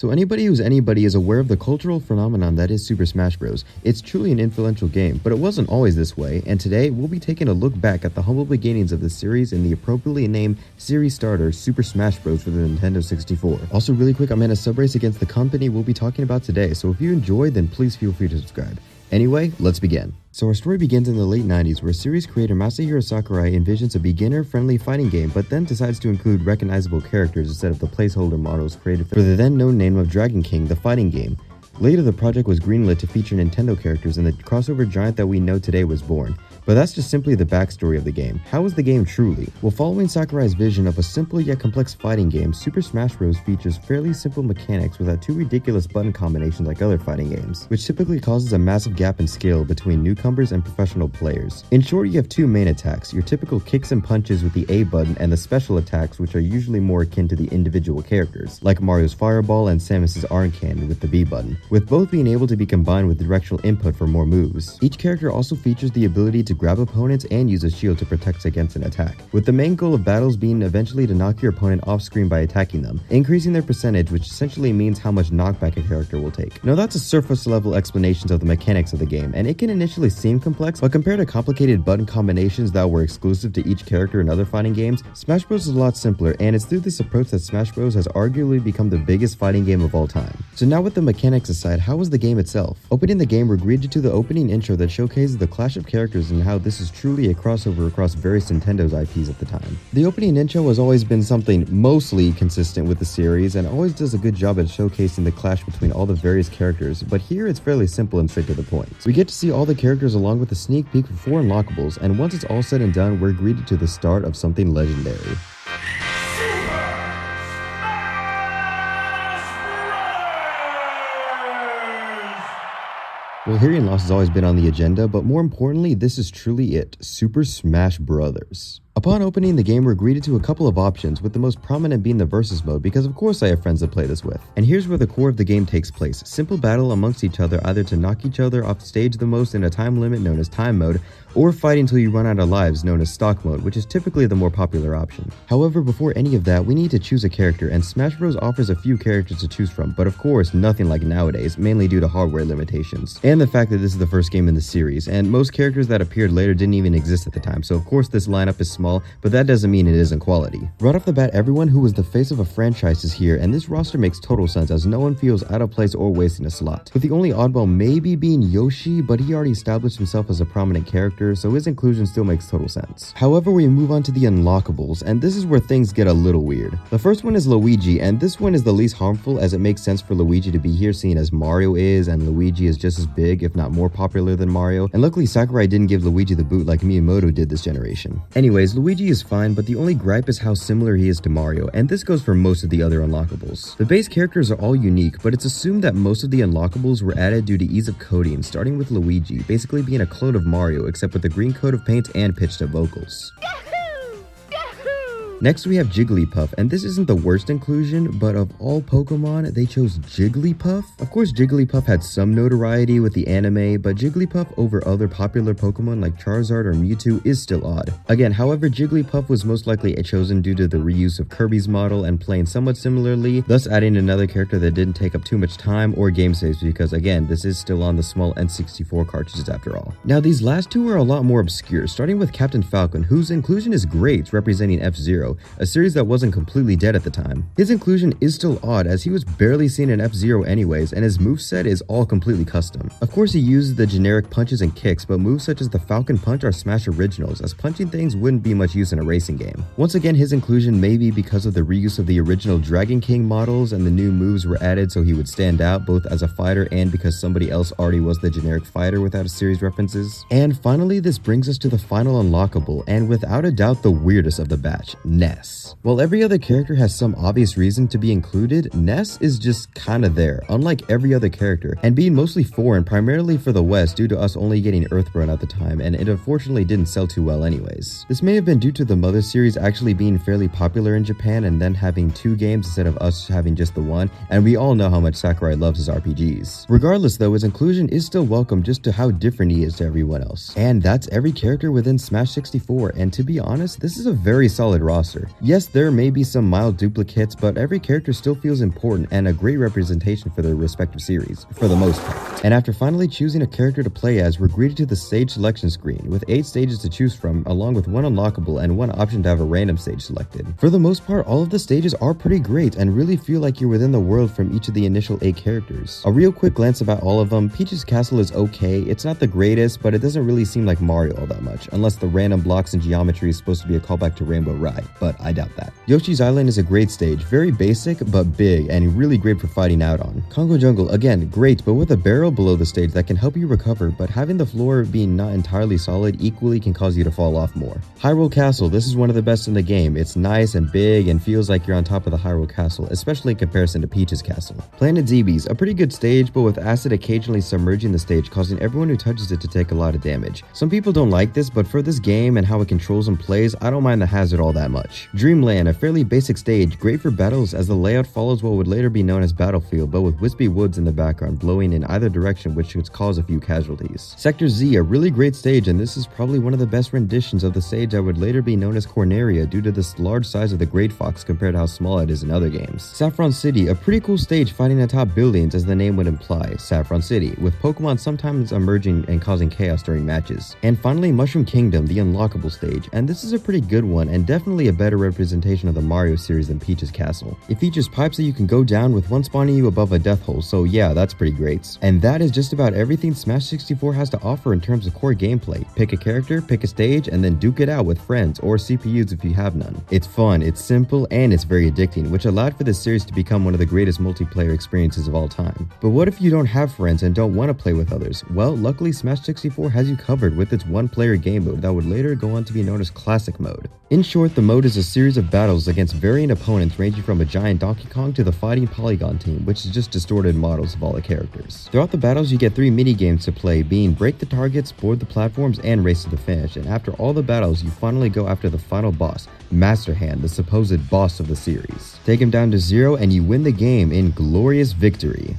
So anybody who's anybody is aware of the cultural phenomenon that is Super Smash Bros. It's truly an influential game, but it wasn't always this way, and today we'll be taking a look back at the humble beginnings of the series in the appropriately named series starter Super Smash Bros. For the Nintendo 64. Also really quick, I'm in a sub race against the company we'll be talking about today, so if you enjoyed, then please feel free to subscribe. Anyway, let's begin. So our story begins in the late 90s where series creator Masahiro Sakurai envisions a beginner-friendly fighting game but then decides to include recognizable characters instead of the placeholder models created for the then-known name of Dragon King, the fighting game. Later, the project was greenlit to feature Nintendo characters and the crossover giant that we know today was born. But that's just simply the backstory of the game. How is the game truly? Well, following Sakurai's vision of a simple yet complex fighting game, Super Smash Bros. Features fairly simple mechanics without too ridiculous button combinations like other fighting games, which typically causes a massive gap in skill between newcomers and professional players. In short, you have two main attacks, your typical kicks and punches with the A button and the special attacks, which are usually more akin to the individual characters, like Mario's Fireball and Samus's Arm Cannon with the B button, with both being able to be combined with directional input for more moves. Each character also features the ability to grab opponents and use a shield to protect against an attack, with the main goal of battles being eventually to knock your opponent off screen by attacking them, increasing their percentage, which essentially means how much knockback a character will take. Now that's a surface level explanation of the mechanics of the game, and it can initially seem complex, but compared to complicated button combinations that were exclusive to each character in other fighting games, Smash Bros is a lot simpler, and it's through this approach that Smash Bros has arguably become the biggest fighting game of all time. So now with the mechanics aside, how was the game itself? Opening the game, we're greeted to the opening intro that showcases the clash of characters and how this is truly a crossover across various Nintendo's IPs at the time. The opening intro has always been something mostly consistent with the series and always does a good job at showcasing the clash between all the various characters, but here it's fairly simple and straight to the point. We get to see all the characters along with a sneak peek for 4 unlockables, and once it's all said and done, we're greeted to the start of something legendary. Well, hearing loss has always been on the agenda, but more importantly, this is truly it, Super Smash Bros. Upon opening the game, we're greeted to a couple of options, with the most prominent being the versus mode, because of course I have friends to play this with. And here's where the core of the game takes place. Simple battle amongst each other, either to knock each other off stage the most in a time limit known as time mode, or fighting until you run out of lives known as stock mode, which is typically the more popular option. However, before any of that, we need to choose a character, and Smash Bros offers a few characters to choose from, but of course nothing like nowadays, mainly due to hardware limitations, and the fact that this is the first game in the series, and most characters that appeared later didn't even exist at the time, so of course this lineup is small, but that doesn't mean it isn't quality. Right off the bat, everyone who was the face of a franchise is here, and this roster makes total sense as no one feels out of place or wasting a slot, with the only oddball maybe being Yoshi, but he already established himself as a prominent character, so his inclusion still makes total sense. However, we move on to the unlockables, and this is where things get a little weird. The first one is Luigi, and this one is the least harmful as it makes sense for Luigi to be here seeing as Mario is, and Luigi is just as big, if not more popular than Mario, and luckily Sakurai didn't give Luigi the boot like Miyamoto did this generation. Anyways, Luigi is fine, but the only gripe is how similar he is to Mario, and this goes for most of the other unlockables. The base characters are all unique, but it's assumed that most of the unlockables were added due to ease of coding, starting with Luigi, basically being a clone of Mario except with a green coat of paint and pitched up vocals. Next we have Jigglypuff, and this isn't the worst inclusion, but of all Pokemon, they chose Jigglypuff? Of course Jigglypuff had some notoriety with the anime, but Jigglypuff over other popular Pokemon like Charizard or Mewtwo is still odd. Again, however, Jigglypuff was most likely chosen due to the reuse of Kirby's model and playing somewhat similarly, thus adding another character that didn't take up too much time or game saves because again, this is still on the small N64 cartridges after all. Now these last two are a lot more obscure, starting with Captain Falcon, whose inclusion is great, representing F-Zero, a series that wasn't completely dead at the time. His inclusion is still odd as he was barely seen in F-Zero anyways, and his moveset is all completely custom. Of course he uses the generic punches and kicks, but moves such as the Falcon Punch are Smash originals, as punching things wouldn't be much use in a racing game. Once again, his inclusion may be because of the reuse of the original Dragon King models and the new moves were added so he would stand out both as a fighter and because somebody else already was the generic fighter without a series references. And finally, this brings us to the final unlockable, and without a doubt the weirdest of the batch, Ness. While every other character has some obvious reason to be included, Ness is just kinda there, unlike every other character, and being mostly foreign primarily for the West due to us only getting Earthbound at the time, and it unfortunately didn't sell too well anyways. This may have been due to the Mother series actually being fairly popular in Japan and then having 2 games instead of us having just the one, and we all know how much Sakurai loves his RPGs. Regardless though, his inclusion is still welcome just to how different he is to everyone else. And that's every character within Smash 64, and to be honest, this is a very solid roster. faster. Yes, there may be some mild duplicates, but every character still feels important and a great representation for their respective series, for the most part. And after finally choosing a character to play as, we're greeted to the stage selection screen, with 8 stages to choose from, along with 1 unlockable and 1 option to have a random stage selected. For the most part, all of the stages are pretty great and really feel like you're within the world from each of the initial 8 characters. A real quick glance about all of them: Peach's Castle is okay, it's not the greatest, but it doesn't really seem like Mario all that much, unless the random blocks and geometry is supposed to be a callback to Rainbow Ride, but I doubt that. Yoshi's Island is a great stage, very basic but big and really great for fighting out on. Congo Jungle, again, great, but with a barrel below the stage that can help you recover, but having the floor being not entirely solid equally can cause you to fall off more. Hyrule Castle, this is one of the best in the game. It's nice and big and feels like you're on top of the Hyrule Castle, especially in comparison to Peach's Castle. Planet Zebes, a pretty good stage, but with acid occasionally submerging the stage, causing everyone who touches it to take a lot of damage. Some people don't like this, but for this game and how it controls and plays, I don't mind the hazard all that much. Dreamland, a fairly basic stage, great for battles as the layout follows what would later be known as Battlefield, but with wispy woods in the background blowing in either direction, which could cause a few casualties. Sector Z, a really great stage, and this is probably one of the best renditions of the stage that would later be known as Corneria due to the large size of the Great Fox compared to how small it is in other games. Saffron City, a pretty cool stage fighting atop buildings as the name would imply, Saffron City, with Pokemon sometimes emerging and causing chaos during matches. And finally, Mushroom Kingdom, the unlockable stage, and this is a pretty good one and definitely a better representation of the Mario series than Peach's Castle. It features pipes that you can go down with one spawning you above a death hole, so yeah, that's pretty great. And that is just about everything Smash 64 has to offer in terms of core gameplay. Pick a character, pick a stage, and then duke it out with friends or CPUs if you have none. It's fun, it's simple, and it's very addicting, which allowed for this series to become one of the greatest multiplayer experiences of all time. But what if you don't have friends and don't want to play with others? Well, luckily Smash 64 has you covered with its one-player game mode that would later go on to be known as Classic Mode. In short, the mode is a series of battles against varying opponents ranging from a giant Donkey Kong to the fighting Polygon team, which is just distorted models of all the characters. Throughout the battles, you get 3 mini-games to play, being break the targets, board the platforms, and race to the finish, and after all the battles, you finally go after the final boss, Master Hand, the supposed boss of the series. Take him down to 0 and you win the game in glorious victory.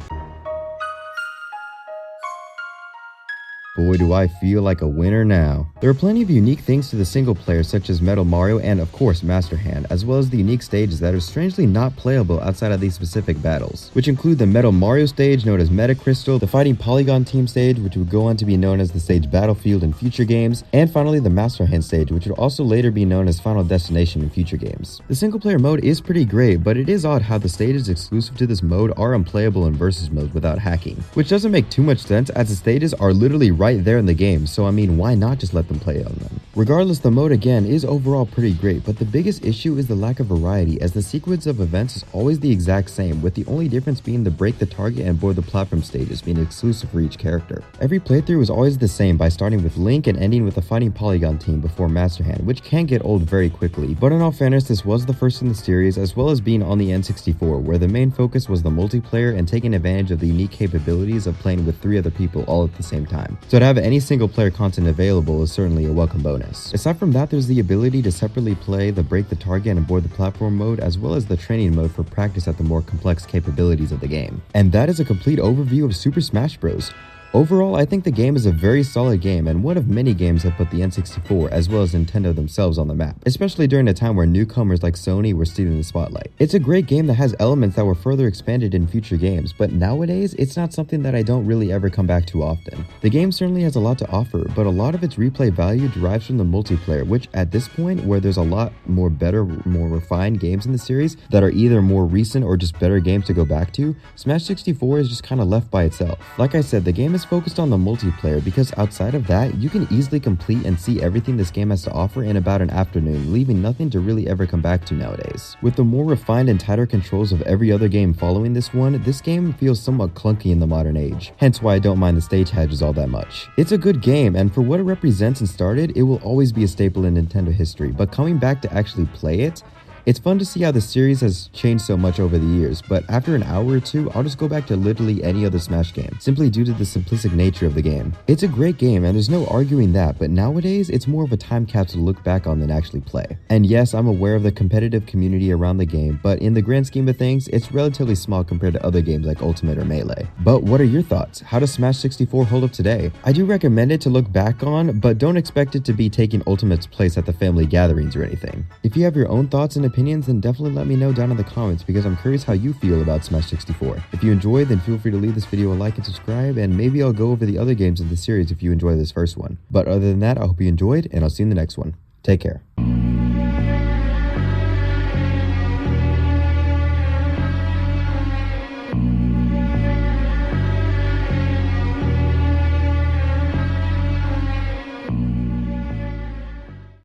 Boy, do I feel like a winner now. There are plenty of unique things to the single player, such as Metal Mario and of course Master Hand, as well as the unique stages that are strangely not playable outside of these specific battles, which include the Metal Mario stage known as Meta Crystal, the Fighting Polygon Team stage, which would go on to be known as the stage Battlefield in future games, and finally the Master Hand stage, which would also later be known as Final Destination in future games. The single player mode is pretty great, but it is odd how the stages exclusive to this mode are unplayable in versus mode without hacking, which doesn't make too much sense as the stages are literally right there in the game, so I mean, why not just let them play on them? Regardless, the mode again is overall pretty great, but the biggest issue is the lack of variety, as the sequence of events is always the exact same, with the only difference being the break the target and board the platform stages being exclusive for each character. Every playthrough is always the same, by starting with Link and ending with the Fighting Polygon team before Master Hand, which can get old very quickly, but in all fairness, this was the first in the series, as well as being on the N64, where the main focus was the multiplayer and taking advantage of the unique capabilities of playing with 3 other people all at the same time. So to have any single player content available is certainly a welcome bonus. Aside from that, there's the ability to separately play the break the target and board the platform mode, as well as the training mode for practice at the more complex capabilities of the game. And that is a complete overview of Super Smash Bros. Overall, I think the game is a very solid game and one of many games that put the N64 as well as Nintendo themselves on the map, especially during a time where newcomers like Sony were stealing the spotlight. It's a great game that has elements that were further expanded in future games, but nowadays, it's not something that I don't really ever come back to often. The game certainly has a lot to offer, but a lot of its replay value derives from the multiplayer, which at this point, where there's a lot more better, more refined games in the series that are either more recent or just better games to go back to, Smash 64 is just kind of left by itself. Like I said, the game is focused on the multiplayer because outside of that, you can easily complete and see everything this game has to offer in about an afternoon, leaving nothing to really ever come back to nowadays. With the more refined and tighter controls of every other game following this one, this game feels somewhat clunky in the modern age, hence why I don't mind the stage hedges all that much. It's a good game, and for what it represents and started, it will always be a staple in Nintendo history, but coming back to actually play it, It's fun to see how the series has changed so much over the years, but after an hour or two, I'll just go back to literally any other Smash game, simply due to the simplistic nature of the game. It's a great game and there's no arguing that, but nowadays it's more of a time capsule to look back on than actually play. And yes, I'm aware of the competitive community around the game, but in the grand scheme of things, it's relatively small compared to other games like Ultimate or Melee. But what are your thoughts? How does Smash 64 hold up today? I do recommend it to look back on, but don't expect it to be taking Ultimate's place at the family gatherings or anything. If you have your own thoughts and opinions, then definitely let me know down in the comments because I'm curious how you feel about Smash 64. If you enjoyed, then feel free to leave this video a like and subscribe, and maybe I'll go over the other games in the series if you enjoy this first one. But other than that, I hope you enjoyed, and I'll see you in the next one. Take care.